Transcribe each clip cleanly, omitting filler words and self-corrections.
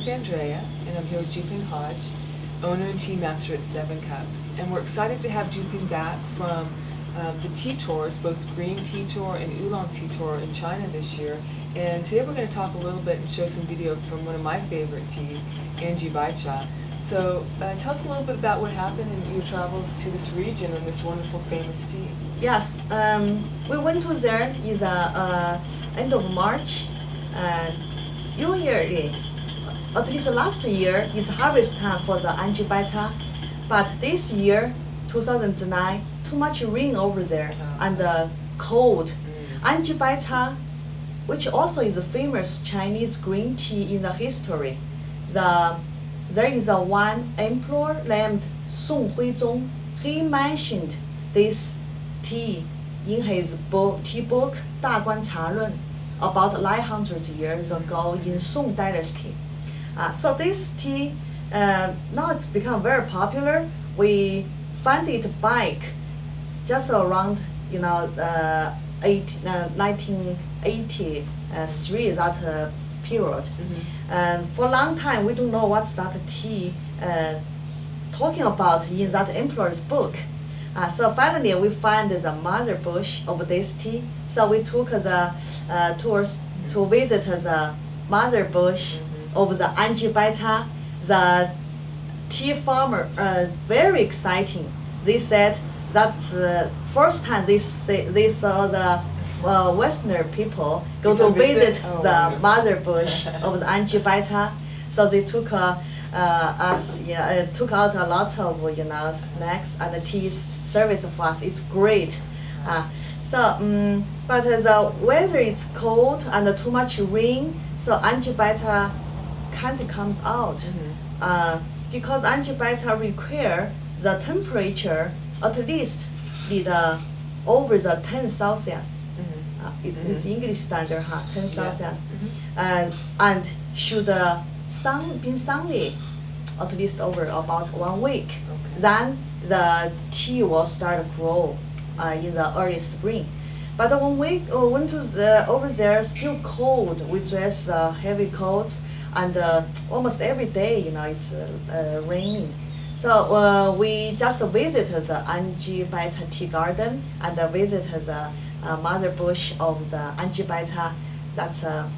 is Andrea, and I'm here with Juping Hodge, owner and tea master at 7 Cups. And we're excited to have Juping back from the tea tours, both Green Tea Tour and Oolong Tea Tour in China this year. And today we're going to talk a little bit and show some video from one of my favorite teas, Anji Bai cha. So tell us a little bit about what happened in your travels to this region and this wonderful famous tea. Yes, we went to there in the end of March. Usually, at least last year, it's harvest time for the Anji Bai cha, but this year, 2009, too much rain over there and cold. Anji Bai cha, which also is a famous Chinese green tea in the history. There is one emperor named Song Huizong. He mentioned this tea in his tea book, 大观茶论, about 900 years ago in Tang Dynasty. So this tea, now it's become very popular. We find it back just around 1983, that period. And for a long time, we don't know what's that tea talking about in that emperor's book. So finally, we find the mother bush of this tea. So we took the tours to visit the mother bush of the Anji Bai cha. The tea farmer is very exciting. They said that's the first time they saw the Westerner people go to visit the mother bush of the Anji Bai cha. So they took took out a lot of snacks and teas service for us. It's great. But the weather is cold and too much rain, so Anji Bai cha can't comes out. Because Anji Bai cha require the temperature at least over the 10 Celsius. It's English standard, 10 Celsius. And should been sunny at least over about 1 week. Then the tea will start to grow in the early spring. But when we went to over there, still cold. We dress heavy coats, and almost every day, it's raining. So we just visited the Anji Bai cha tea garden and visited the mother bush of the Anji Bai cha. That's a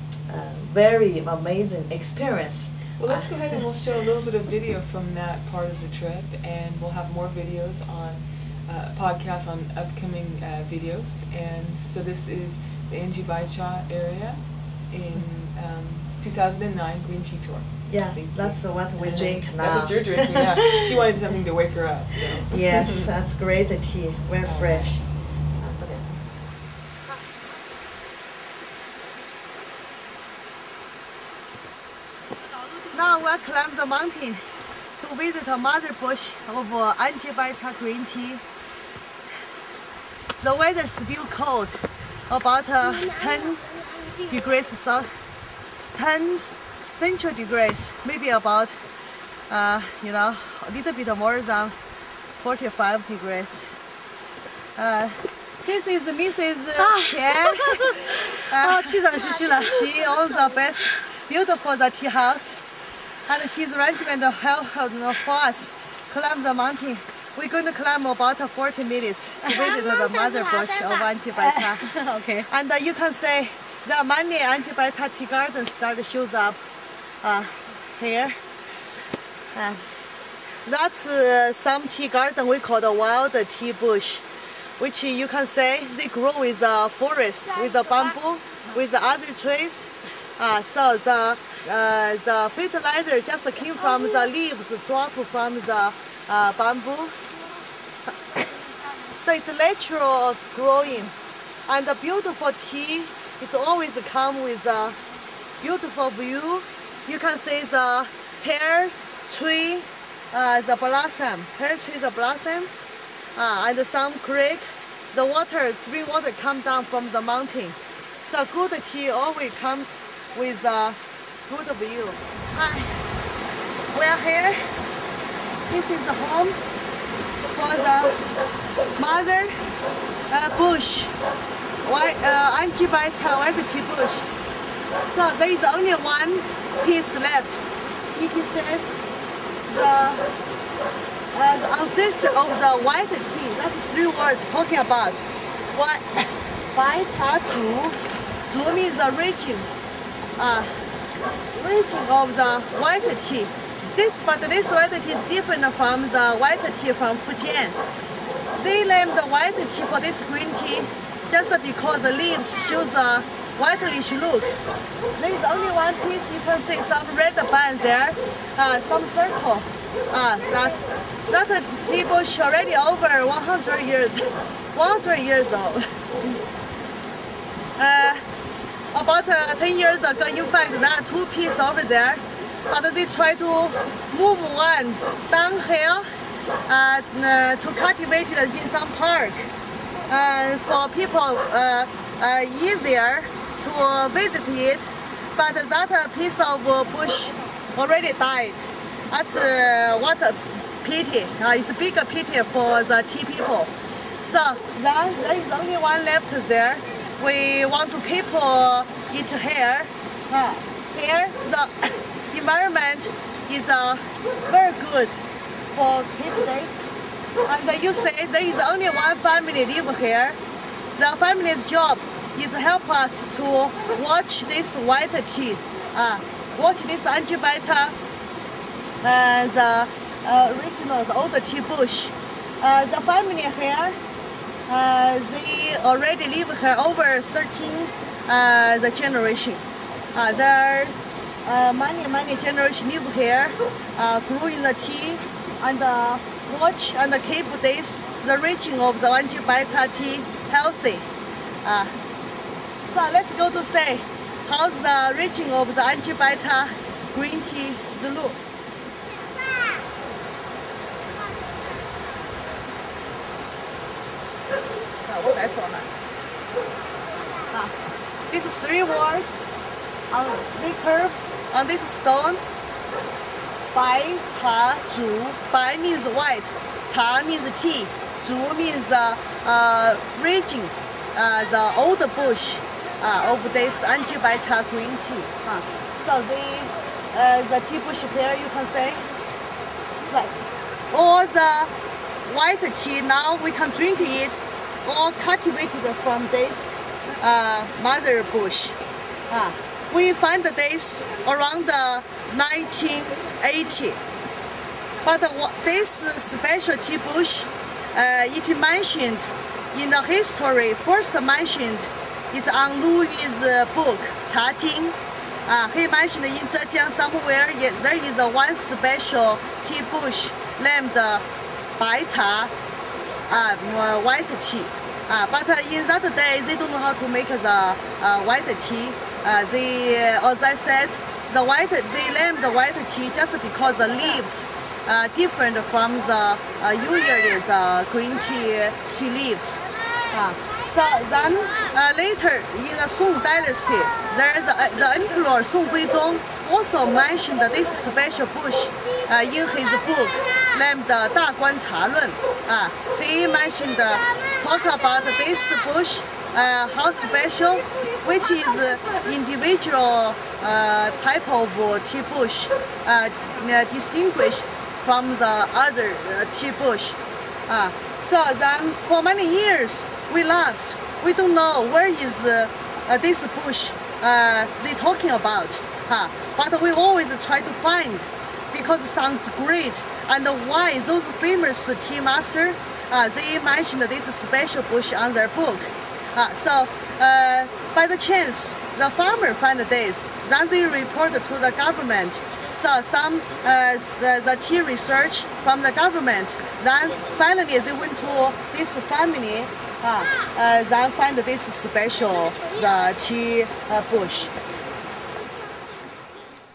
very amazing experience. Well, let's go ahead and we'll show a little bit of video from that part of the trip, and we'll have more videos on podcasts on upcoming videos. And so this is the Anji Bai cha area in 2009 Green Tea Tour. Yeah, that's what we drink now. That's what you're drinking, yeah. She wanted something to wake her up, so. Yes, that's great tea, very fresh. Okay. Now we'll climb the mountain to visit the mother bush of Anji Bai cha green tea. The weather is still cold, about 10 degrees south, 10 central degrees, maybe about a little bit more than 45 degrees. This is Mrs. Qian. She owns the best, beautiful tea house, and she's arrangement to help for us climb the mountain. We're going to climb about 40 minutes to visit the mother bush of Anji Bai cha. Okay. And you can say that many Anji Bai cha tea gardens shows up here. That's some tea garden we call the wild tea bush, which you can say they grow with a forest, with a bamboo, with other trees. So the fertilizer just came from the leaves dropped from the bamboo. So it's natural growing, and the beautiful tea, it's always come with a beautiful view. You can see the pear tree, the blossom, pear tree, the blossom, and some creek. The water, spring water, come down from the mountain. So good tea always comes with a good view. Hi, we are here. This is the home for the mother bush, Anji Bai cha white tea bush. So there is only one piece left. it says the ancestor of the white tea. That's 3 words talking about what Bai Cha Zhu. Zhu means the region of the white tea. This white tea is different from the white tea from Fujian. They named the white tea for this green tea just because the leaves shows a whitish look. There is only one piece. You can see some red band there, some circle. That tea bush already over 100 years, 100 years old. About 10 years ago, in fact, there are 2 pieces over there, but they try to move one downhill to cultivate it in some park. For people easier to visit it, but that piece of bush already died. That's what a pity. It's a big pity for the tea people. So then there is only one left there. We want to keep it here. Here the environment is very good for keep this. And you say there is only one family live here. The family's job is help us to watch this white tea, watch this Anji Bai, the original, the old tea bush. The family here, they already live here over 13 the generation. There are many generations live here, grew in the tea, and watch and keep this the region of the Anji Bai tea healthy. So let's go to say how's the region of the Anji Bai green tea look. These 3 words they curved on this stone. Bai Cha Zhu. Bai means white, Cha means tea, Zhu means region, the old bush of this Anji Bai green tea. So the tea bush here you can say, like all the white tea now we can drink it, all cultivated from this mother bush. We find this around 1980. But this special tea bush, it mentioned in the history, first mentioned, it's on Louis' book, Cha Jing. He mentioned in Zhejiang somewhere there is one special tea bush named Bai Cha, white tea. But in that day, they don't know how to make the white tea. As I said, they named the white tea just because the leaves different from the usual green tea leaves. So then later in the Tang Dynasty, there is the Emperor Song Huizong also mentioned this special bush in his book named Da Guan Cha Lun. He mentioned talk about this bush, how special, which is individual type of tea bush distinguished from the other tea bush. So then for many years we lost. We don't know where is this bush they talking about. But we always try to find because it sounds great. And why those famous tea master they mentioned this special bush on their book. So by the chance, the farmer found this. Then they reported to the government. So some the tea research from the government. Then finally they went to this family. Then find this special the tea bush.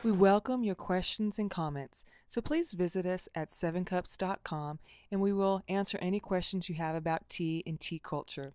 We welcome your questions and comments, so please visit us at 7cups.com and we will answer any questions you have about tea and tea culture.